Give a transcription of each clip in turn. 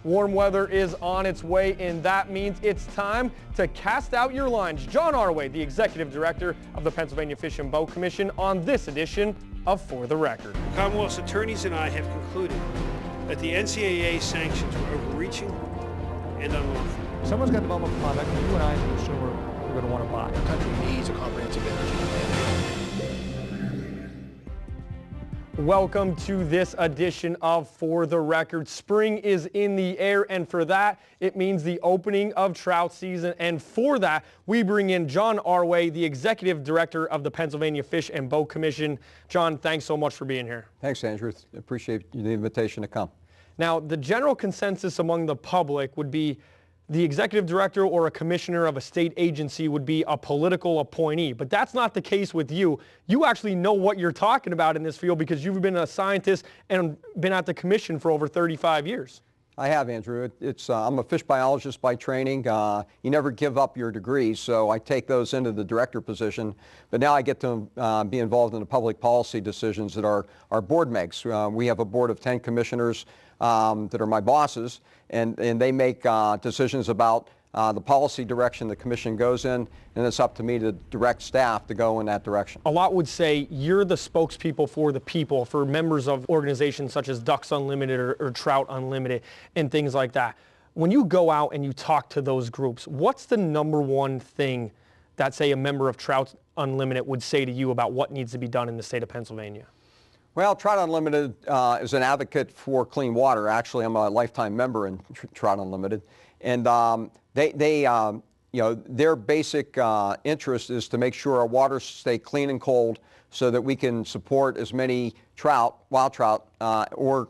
Warm weather is on its way, and that means it's time to cast out your lines. John Arway, the Executive Director of the Pennsylvania Fish and Boat Commission, on this edition of For the Record. The Commonwealth's attorneys and I have concluded that the NCAA sanctions were overreaching and unlawful. Someone's got to develop a product that you and I, as a consumer, are going to want to buy. Our country needs a comprehensive energy plan. Welcome to this edition of For the Record. Spring is in the air, and for that, it means the opening of trout season. And for that, we bring in John Arway, the Executive Director of the Pennsylvania Fish and Boat Commission. John, thanks so much for being here. Thanks, Andrew. Appreciate the invitation to come. Now, the general consensus among the public would be the executive director or a commissioner of a state agency would be a political appointee, but that's not the case with you. You actually know what you're talking about in this field because you've been a scientist and been at the commission for over 35 years. I have, Andrew. I'm a fish biologist by training. You never give up your degrees, so I take those into the director position. But now I get to be involved in the public policy decisions that our board makes. We have a board of 10 commissioners that are my bosses, and they make decisions about the policy direction the commission goes in, and it's up to me to direct staff to go in that direction. A lot would say you're the spokespeople for the people, for members of organizations such as Ducks Unlimited or Trout Unlimited and things like that. When you go out and you talk to those groups, what's the number one thing that, say, a member of Trout Unlimited would say to you about what needs to be done in the state of Pennsylvania? Well, Trout Unlimited is an advocate for clean water. Actually, I'm a lifetime member in Trout Unlimited, and their basic interest is to make sure our waters stay clean and cold, so that we can support as many trout, wild trout, or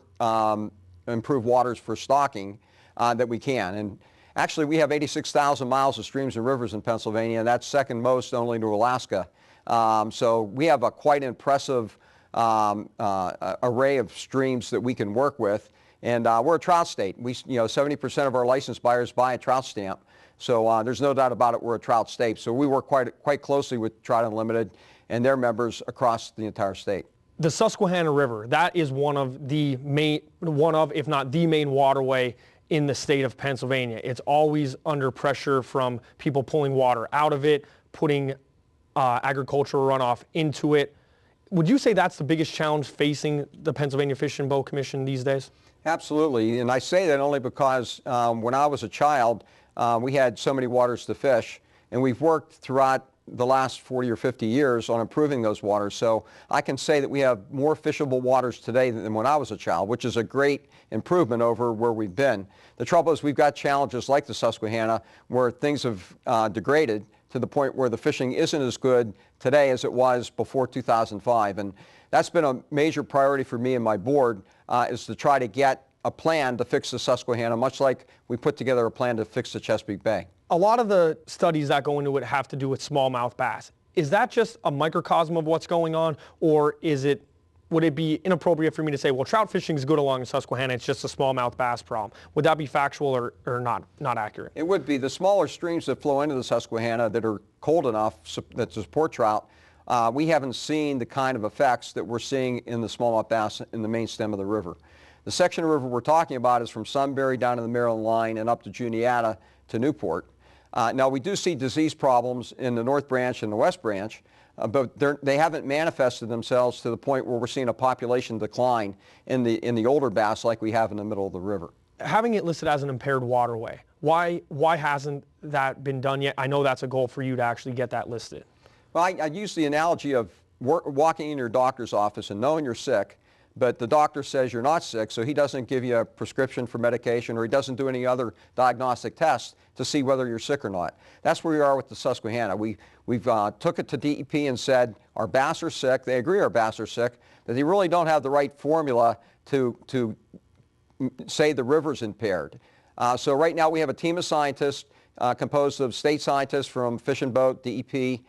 improve waters for stocking that we can. And actually, we have 86,000 miles of streams and rivers in Pennsylvania, and that's second most only to Alaska. So we have a quite impressive array of streams that we can work with, and we're a trout state. 70% of our licensed buyers buy a trout stamp, so there's no doubt about it. We're a trout state, so we work quite closely with Trout Unlimited and their members across the entire state. The Susquehanna River, that is one of, if not the main waterway in the state of Pennsylvania. It's always under pressure from people pulling water out of it, putting agricultural runoff into it. Would you say that's the biggest challenge facing the Pennsylvania Fish and Boat Commission these days? Absolutely, and I say that only because when I was a child, we had so many waters to fish, and we've worked throughout the last 40 or 50 years on improving those waters. So I can say that we have more fishable waters today than when I was a child, which is a great improvement over where we've been. The trouble is we've got challenges like the Susquehanna where things have degraded to the point where the fishing isn't as good today as it was before 2005. And that's been a major priority for me and my board, is to try to get a plan to fix the Susquehanna, much like we put together a plan to fix the Chesapeake Bay. A lot of the studies that go into it have to do with smallmouth bass. Is that just a microcosm of what's going on, or would it be inappropriate for me to say, well, trout fishing is good along the Susquehanna, it's just a smallmouth bass problem? Would that be factual or not accurate? It would be. The smaller streams that flow into the Susquehanna that are cold enough that support trout, we haven't seen the kind of effects that we're seeing in the smallmouth bass in the main stem of the river. The section of the river we're talking about is from Sunbury down to the Maryland line and up to Juniata to Newport. Now, we do see disease problems in the North Branch and the West Branch, but they haven't manifested themselves to the point where we're seeing a population decline in the older bass like we have in the middle of the river. Having it listed as an impaired waterway, why hasn't that been done yet? I know that's a goal for you to actually get that listed. Well, I use the analogy of walking in your doctor's office and knowing you're sick, but the doctor says you're not sick, so he doesn't give you a prescription for medication, or he doesn't do any other diagnostic tests to see whether you're sick or not. That's where we are with the Susquehanna. We've took it to DEP and said our bass are sick. They agree our bass are sick, but they really don't have the right formula to say the river's impaired. So right now we have a team of scientists composed of state scientists from Fish and Boat, DEP,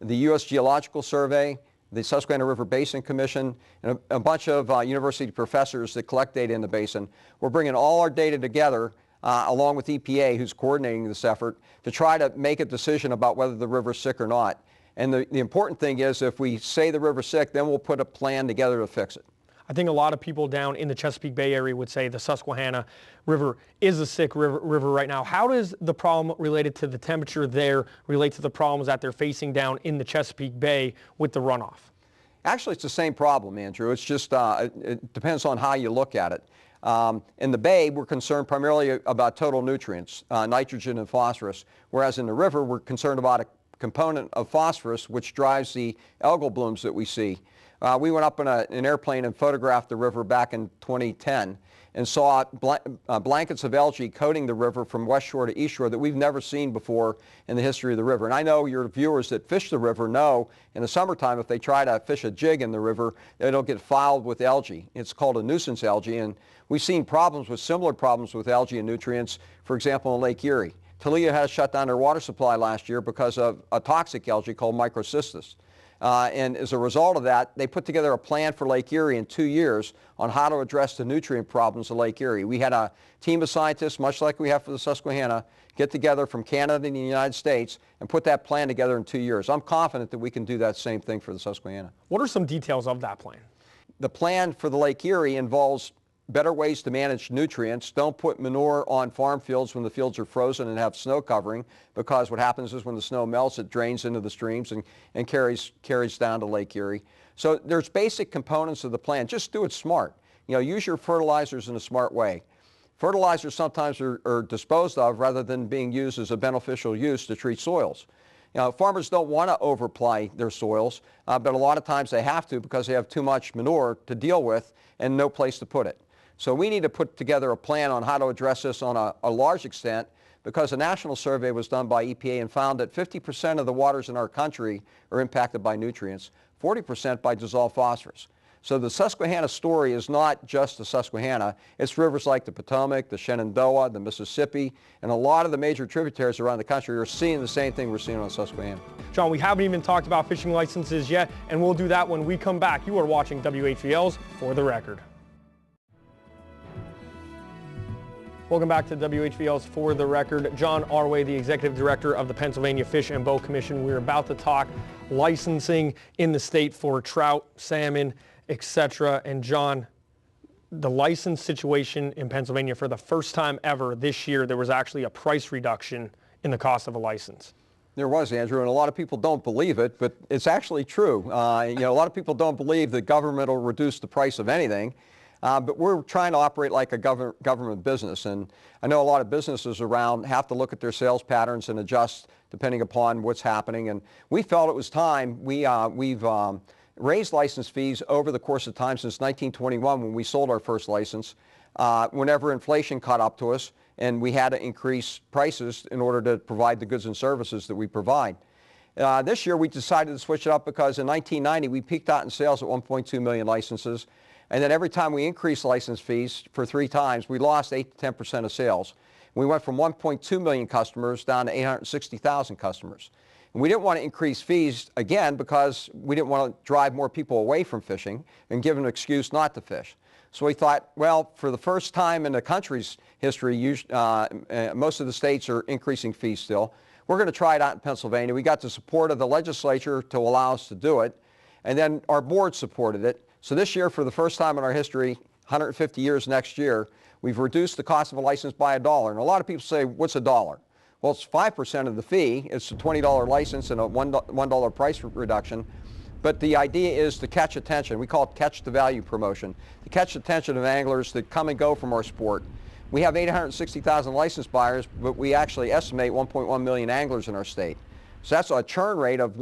the U.S. Geological Survey, the Susquehanna River Basin Commission, and a bunch of university professors that collect data in the basin. We're bringing all our data together along with EPA, who's coordinating this effort, to try to make a decision about whether the river's sick or not. And the important thing is, if we say the river's sick, then we'll put a plan together to fix it. I think a lot of people down in the Chesapeake Bay area would say the Susquehanna River is a sick river right now. How does the problem related to the temperature there relate to the problems that they're facing down in the Chesapeake Bay with the runoff? Actually, it's the same problem, Andrew. It's just, it depends on how you look at it. In the bay, we're concerned primarily about total nutrients, nitrogen and phosphorus, whereas in the river, we're concerned about a component of phosphorus which drives the algal blooms that we see. We went up in an airplane and photographed the river back in 2010 and saw blankets of algae coating the river from west shore to east shore that we've never seen before in the history of the river. And I know your viewers that fish the river know in the summertime if they try to fish a jig in the river, it'll get fouled with algae. It's called a nuisance algae, and we've seen problems with similar problems with algae and nutrients, for example, in Lake Erie. Toledo had to shut down their water supply last year because of a toxic algae called microcystis. And as a result of that, they put together a plan for Lake Erie in 2 years on how to address the nutrient problems of Lake Erie. We had a team of scientists, much like we have for the Susquehanna, get together from Canada and the United States and put that plan together in 2 years. I'm confident that we can do that same thing for the Susquehanna. What are some details of that plan? The plan for the Lake Erie involves better ways to manage nutrients. Don't put manure on farm fields when the fields are frozen and have snow covering, because what happens is when the snow melts, it drains into the streams and carries down to Lake Erie. So there's basic components of the plan. Just do it smart. You know, use your fertilizers in a smart way. Fertilizers sometimes are disposed of rather than being used as a beneficial use to treat soils. You know, farmers don't want to overply their soils, but a lot of times they have to because they have too much manure to deal with and no place to put it. So we need to put together a plan on how to address this on a large extent, because a national survey was done by EPA and found that 50% of the waters in our country are impacted by nutrients, 40% by dissolved phosphorus. So the Susquehanna story is not just the Susquehanna. It's rivers like the Potomac, the Shenandoah, the Mississippi, and a lot of the major tributaries around the country are seeing the same thing we're seeing on the Susquehanna. John, we haven't even talked about fishing licenses yet, and we'll do that when we come back. You are watching WHVL's For the Record. Welcome back to WHVL's For the Record. John Arway, the Executive Director of the Pennsylvania Fish and Boat Commission. We're about to talk licensing in the state for trout, salmon, etc. And John, the license situation in Pennsylvania, for the first time ever this year, there was actually a price reduction in the cost of a license. There was, Andrew, and a lot of people don't believe it, but it's actually true. You know, a lot of people don't believe the government will reduce the price of anything. But we're trying to operate like a government business, and I know a lot of businesses around have to look at their sales patterns and adjust depending upon what's happening. And we felt it was time. We've raised license fees over the course of time since 1921 when we sold our first license, whenever inflation caught up to us and we had to increase prices in order to provide the goods and services that we provide. This year we decided to switch it up because in 1990 we peaked out in sales at 1.2 million licenses. And then every time we increased license fees for 3 times, we lost 8 to 10% of sales. We went from 1.2 million customers down to 860,000 customers. And we didn't want to increase fees again because we didn't want to drive more people away from fishing and give them an excuse not to fish. So we thought, well, for the first time in the country's history, most of the states are increasing fees still. We're going to try it out in Pennsylvania. We got the support of the legislature to allow us to do it, and then our board supported it. So this year, for the first time in our history, 150 years next year, we've reduced the cost of a license by $1. And a lot of people say, what's $1? Well, it's 5% of the fee. It's a $20 license and a $1 price reduction. But the idea is to catch attention. We call it catch the value promotion. To catch the attention of anglers that come and go from our sport. We have 860,000 licensed buyers, but we actually estimate 1.1 million anglers in our state. So that's a churn rate of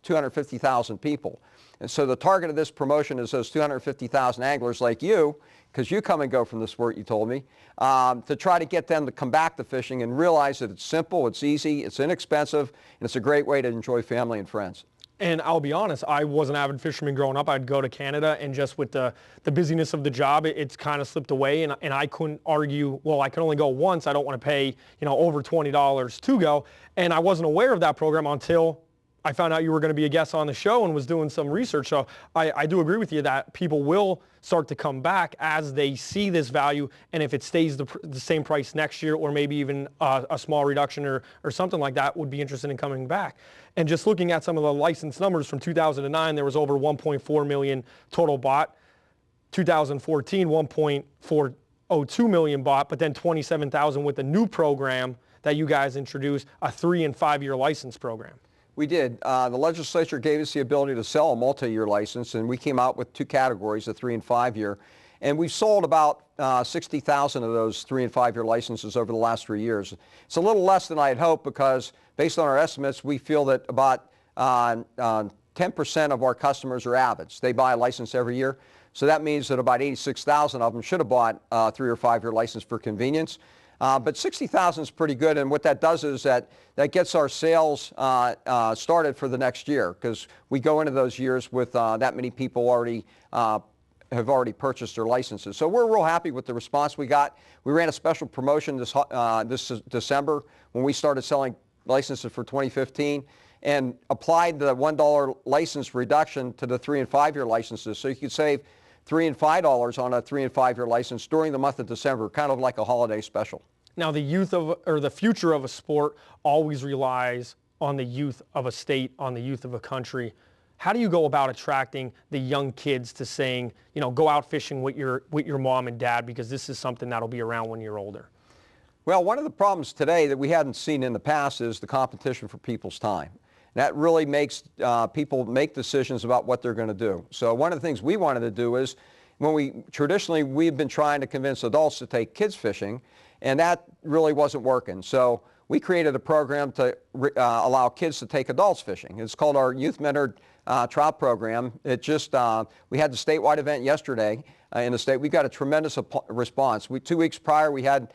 250,000 people. And so the target of this promotion is those 250,000 anglers like you, because you come and go from the sport, you told me, to try to get them to come back to fishing and realize that it's simple, it's easy, it's inexpensive, and it's a great way to enjoy family and friends. And I'll be honest, I was an avid fisherman growing up. I'd go to Canada, and just with the busyness of the job, it's kind of slipped away, and I couldn't argue, well, I can only go once. I don't want to pay, over $20 to go. And I wasn't aware of that program until I found out you were going to be a guest on the show and was doing some research. So I do agree with you that people will start to come back as they see this value, and if it stays the same price next year, or maybe even a small reduction or something like that, would be interested in coming back. And just looking at some of the license numbers from 2009, there was over 1.4 million total bought. 2014, 1.402 million bought, but then 27,000 with the new program that you guys introduced, a 3- and 5-year license program. We did. The legislature gave us the ability to sell a multi-year license, and we came out with 2 categories, a 3- and 5-year. And we've sold about 60,000 of those 3- and 5-year licenses over the last 3 years. It's a little less than I had hoped because based on our estimates, we feel that about 10% of our customers are avids. They buy a license every year. So that means that about 86,000 of them should have bought a 3- or 5-year license for convenience. But 60,000 is pretty good, and what that does is that gets our sales started for the next year, because we go into those years with that many people already have already purchased their licenses. So we're real happy with the response we got. We ran a special promotion this December when we started selling licenses for 2015 and applied the $1 license reduction to the 3- and 5-year licenses. So you could save $3 and $5 on a 3- and 5-year license during the month of December, kind of like a holiday special. Now, the future of a sport always relies on the youth of a state, on the youth of a country. How do you go about attracting the young kids to saying, you know, go out fishing with your mom and dad, because this is something that'll be around when you're older? Well, one of the problems today that we hadn't seen in the past is the competition for people's time. That really makes people make decisions about what they're going to do. So one of the things we wanted to do is, traditionally we've been trying to convince adults to take kids fishing, and that really wasn't working. So we created a program to allow kids to take adults fishing. It's called our Youth Mentored Trout Program. we had the statewide event yesterday in the state. We got a tremendous response. 2 weeks prior, we had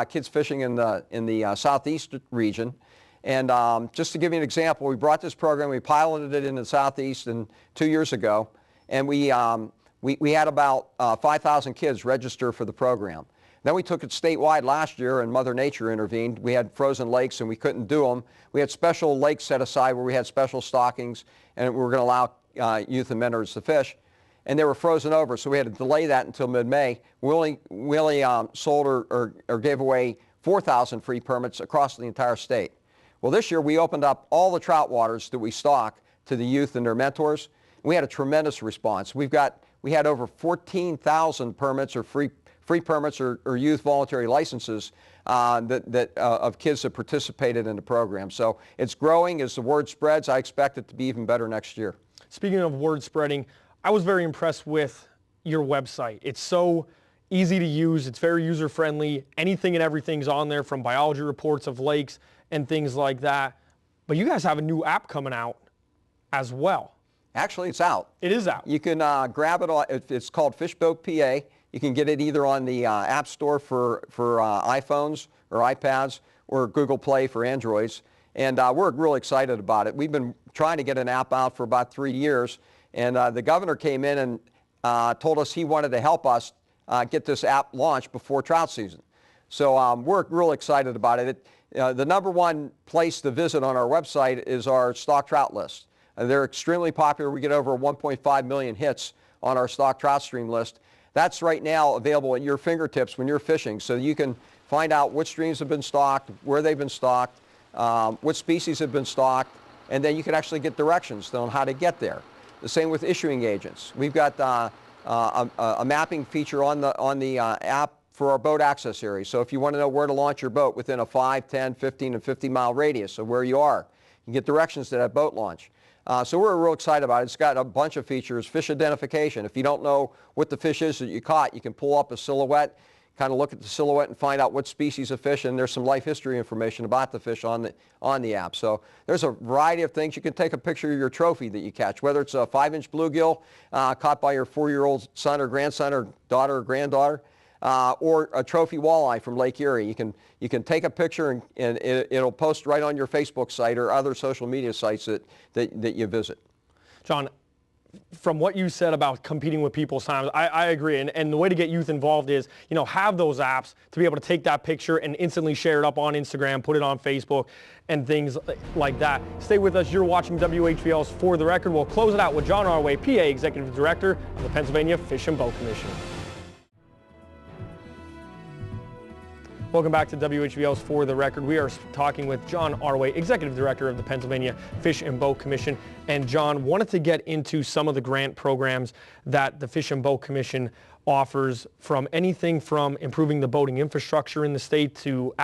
kids fishing in the southeast region. And just to give you an example, we brought this program, we piloted it in the southeast 2 years ago, and we had about 5,000 kids register for the program. Then we took it statewide last year, and Mother Nature intervened. We had frozen lakes and we couldn't do them. We had special lakes set aside where we had special stockings, and we were going to allow youth and mentors to fish. And they were frozen over, so we had to delay that until mid-May. We only sold or gave away 4,000 free permits across the entire state. Well, this year we opened up all the trout waters that we stock to the youth and their mentors. We had a tremendous response. We had over 14,000 permits or free permits or youth voluntary licenses of kids that participated in the program. So it's growing as the word spreads. I expect it to be even better next year. Speaking of word spreading, I was very impressed with your website. It's so easy to use. It's very user-friendly. Anything and everything's on there, from biology reports of lakes and things like that. But you guys have a new app coming out as well. Actually, it's out. It is out. You can grab it. It's called Fishboat PA. You can get it either on the App Store for iPhones or iPads, or Google Play for Androids. And we're really excited about it. We've been trying to get an app out for about 3 years. And the governor came in and told us he wanted to help us get this app launched before trout season. So we're real excited about it. The #1 place to visit on our website is our stock trout list. They're extremely popular. We get over 1.5 million hits on our stock trout stream list. That's right now available at your fingertips when you're fishing, so you can find out which streams have been stocked, where they've been stocked, what species have been stocked, and then you can actually get directions on how to get there. The same with issuing agents. We've got a mapping feature on the app for our boat access areas. So if you want to know where to launch your boat within a 5, 10, 15, and 50-mile radius of where you are, you can get directions to that boat launch. So we're real excited about it. It's got a bunch of features. Fish identification. If you don't know what the fish is that you caught, you can pull up a silhouette, kind of look at the silhouette and find out what species of fish, and there's some life history information about the fish on the app. So there's a variety of things. You can take a picture of your trophy that you catch, whether it's a 5-inch bluegill caught by your 4-year-old son or grandson or daughter or granddaughter, or a trophy walleye from Lake Erie. You can take a picture and it'll post right on your Facebook site or other social media sites that you visit. John, from what you said about competing with people's times, I agree. And the way to get youth involved is, have those apps to be able to take that picture and instantly share it up on Instagram, put it on Facebook, and things like that. Stay with us. You're watching WHVL's For the Record. We'll close it out with John Arway, PA Executive Director of the Pennsylvania Fish and Boat Commission. Welcome back to WHVL's For the Record. We are talking with John Arway, Executive Director of the Pennsylvania Fish and Boat Commission. And John, wanted to get into some of the grant programs that the Fish and Boat Commission offers, from anything from improving the boating infrastructure in the state to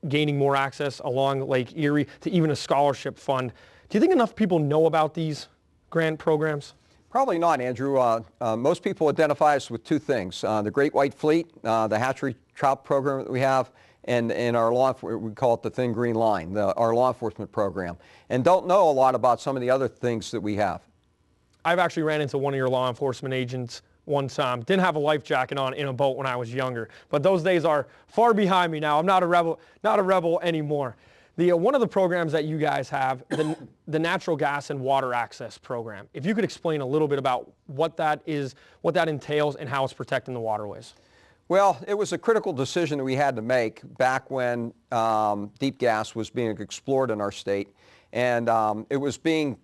gaining more access along Lake Erie to even a scholarship fund. Do you think enough people know about these grant programs? Probably not, Andrew. Most people identify us with two things: the Great White Fleet, the hatchery trout program that we have, and our we call it the Thin Green Line, our law enforcement program, and don't know a lot about some of the other things that we have. I've actually ran into one of your law enforcement agents one time. Didn't have a life jacket on in a boat when I was younger, but those days are far behind me now. I'm not a rebel anymore. One of the programs that you guys have, the Natural Gas and Water Access Program. If you could explain a little bit about what that is, what that entails, and how it's protecting the waterways. Well, it was a critical decision that we had to make back when deep gas was being explored in our state, and it was being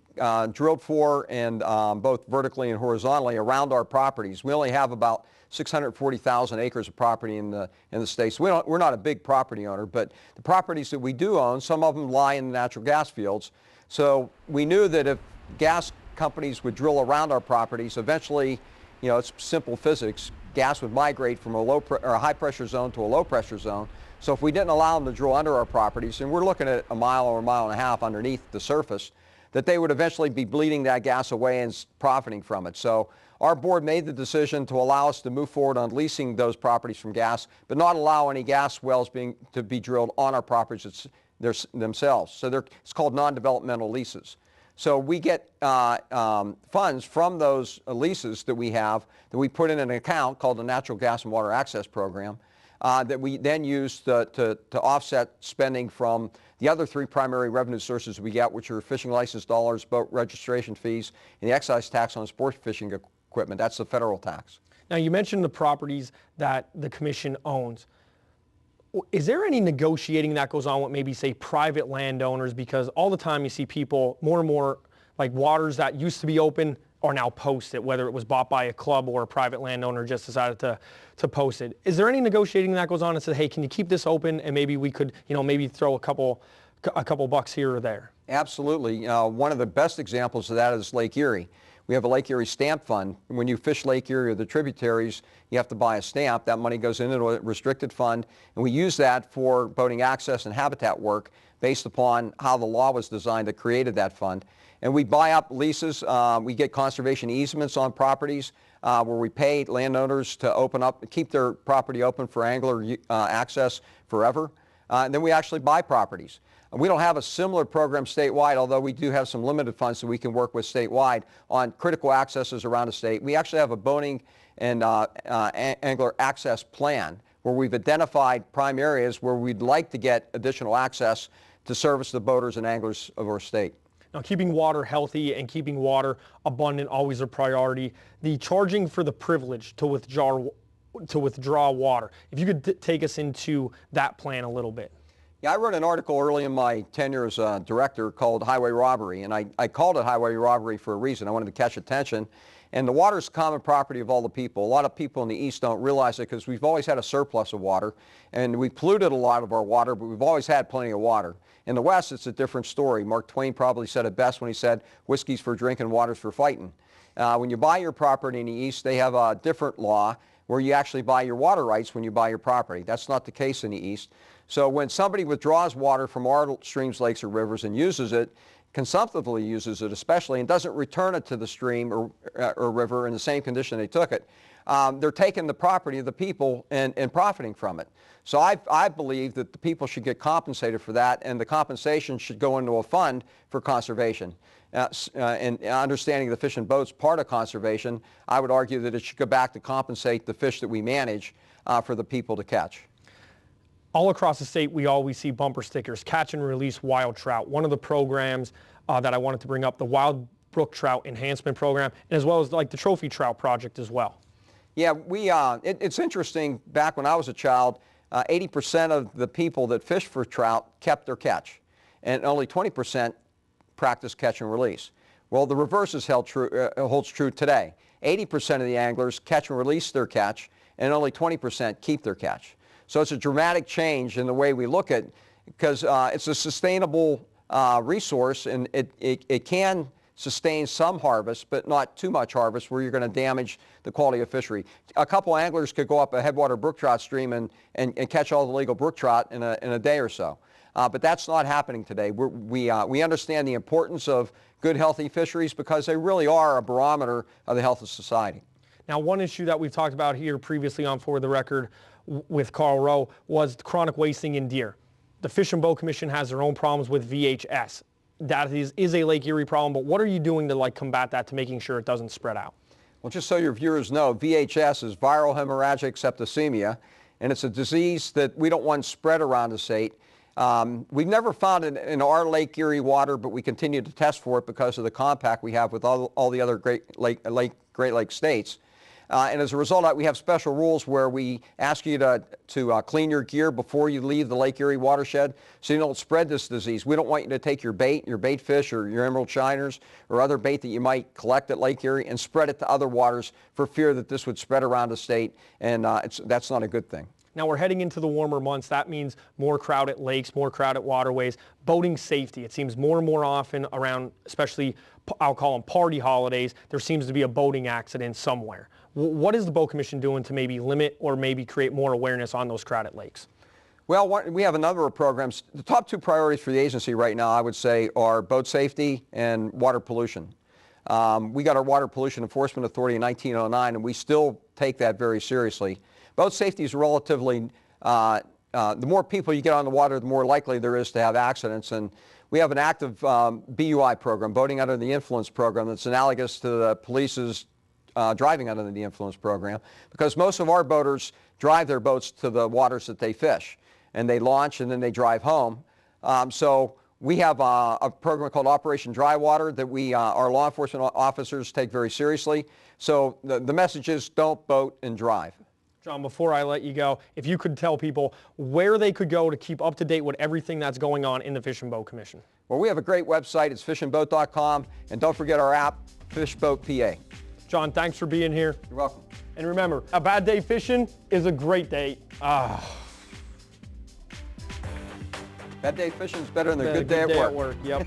drilled for and both vertically and horizontally around our properties. We only have about 640,000 acres of property in the state. So we're not a big property owner, but the properties that we do own, some of them lie in the natural gas fields. So we knew that if gas companies would drill around our properties, eventually, you know, it's simple physics, gas would migrate from a high pressure zone to a low pressure zone. So if we didn't allow them to drill under our properties, and we're looking at a mile or a mile and a half underneath the surface, that they would eventually be bleeding that gas away and profiting from it. So our board made the decision to allow us to move forward on leasing those properties from gas, but not allow any gas wells to be drilled on our properties themselves. So it's called non-developmental leases. So we get funds from those leases that we have, that we put in an account called the Natural Gas and Water Access Program, that we then use to offset spending from the other three primary revenue sources we get, which are fishing license dollars, boat registration fees, and the excise tax on sport fishing equipment. That's the federal tax. Now, you mentioned the properties that the commission owns. Is there any negotiating that goes on with maybe, say, private landowners? Because all the time you see people, more and more, like waters that used to be open are now posted, whether it was bought by a club or a private landowner just decided to post it. Is there any negotiating that goes on and says, hey, can you keep this open, and maybe we could, you know, maybe throw a couple bucks here or there? Absolutely. One of the best examples of that is Lake Erie. We have a Lake Erie stamp fund. When you fish Lake Erie or the tributaries, you have to buy a stamp. That money goes into a restricted fund, and we use that for boating access and habitat work based upon how the law was designed that created that fund. And we buy up leases. We get conservation easements on properties where we pay landowners to keep their property open for angler access forever. And then we actually buy properties. We don't have a similar program statewide, although we do have some limited funds that we can work with statewide on critical accesses around the state. We actually have a boating and angler access plan where we've identified prime areas where we'd like to get additional access to service the boaters and anglers of our state. Now, keeping water healthy and keeping water abundant, always a priority. The charging for the privilege to withdraw water. If you could take us into that plan a little bit. Yeah, I wrote an article early in my tenure as a director called Highway Robbery, and I called it Highway Robbery for a reason. I wanted to catch attention. And the water is common property of all the people. A lot of people in the East don't realize it because we've always had a surplus of water, and we've polluted a lot of our water, but we've always had plenty of water. In the West, it's a different story. Mark Twain probably said it best when he said, whiskey's for drinking, water's for fighting. When you buy your property in the East, they have a different law where you actually buy your water rights when you buy your property. That's not the case in the East. So when somebody withdraws water from our streams, lakes, or rivers and uses it, consumptively uses it especially, and doesn't return it to the stream or river in the same condition they took it, they're taking the property of the people and profiting from it. So I believe that the people should get compensated for that, and the compensation should go into a fund for conservation. And understanding the fish and boats part of conservation, I would argue that it should go back to compensate the fish that we manage for the people to catch. All across the state, we always see bumper stickers, catch and release wild trout. One of the programs that I wanted to bring up, the Wild Brook Trout Enhancement Program, as well as like the Trophy Trout Project as well. Yeah, it's interesting, back when I was a child, 80% of the people that fished for trout kept their catch, and only 20% practiced catch and release. Well, the reverse holds true today. 80% of the anglers catch and release their catch, and only 20% keep their catch. So it's a dramatic change in the way we look at, because it's a sustainable resource, and it can sustain some harvest, but not too much harvest where you're going to damage the quality of fishery. A couple anglers could go up a headwater brook trout stream and catch all the legal brook trout in a day or so. But that's not happening today. We understand the importance of good, healthy fisheries because they really are a barometer of the health of society. Now, one issue that we've talked about here previously on For the Record with Carl Rowe was chronic wasting in deer. The Fish and Boat Commission has their own problems with VHS. That is a Lake Erie problem, but what are you doing to combat that, to making sure it doesn't spread out? Well, just so your viewers know, VHS is viral hemorrhagic septicemia, and it's a disease that we don't want spread around the state. We've never found it in our Lake Erie water, but we continue to test for it because of the compact we have with all the other Great Lake states. And as a result of that, we have special rules where we ask you to clean your gear before you leave the Lake Erie watershed so you don't spread this disease. We don't want you to take your bait fish or your emerald shiners or other bait that you might collect at Lake Erie and spread it to other waters for fear that this would spread around the state, and that's not a good thing. Now we're heading into the warmer months. That means more crowded lakes, more crowded waterways, boating safety. It seems more and more often around, especially I'll call them party holidays, there seems to be a boating accident somewhere. What is the Boat Commission doing to maybe limit or maybe create more awareness on those crowded lakes? Well, we have a number of programs. The top two priorities for the agency right now, I would say, are boat safety and water pollution. We got our Water Pollution Enforcement Authority in 1909, and we still take that very seriously. Boat safety is relatively, the more people you get on the water, the more likely there is to have accidents. And we have an active BUI program, Boating Under the Influence program, that's analogous to the police's driving under the influence program, because most of our boaters drive their boats to the waters that they fish, and they launch and then they drive home. So we have a program called Operation Dry Water that our law enforcement officers take very seriously. So the message is don't boat and drive. John, before I let you go, if you could tell people where they could go to keep up to date with everything that's going on in the Fish and Boat Commission. Well, we have a great website. It's fishandboat.com, and don't forget our app, Fishboat PA. John, thanks for being here. You're welcome. And remember, a bad day fishing is a great day. Bad day fishing is better than a good day at work. Yep.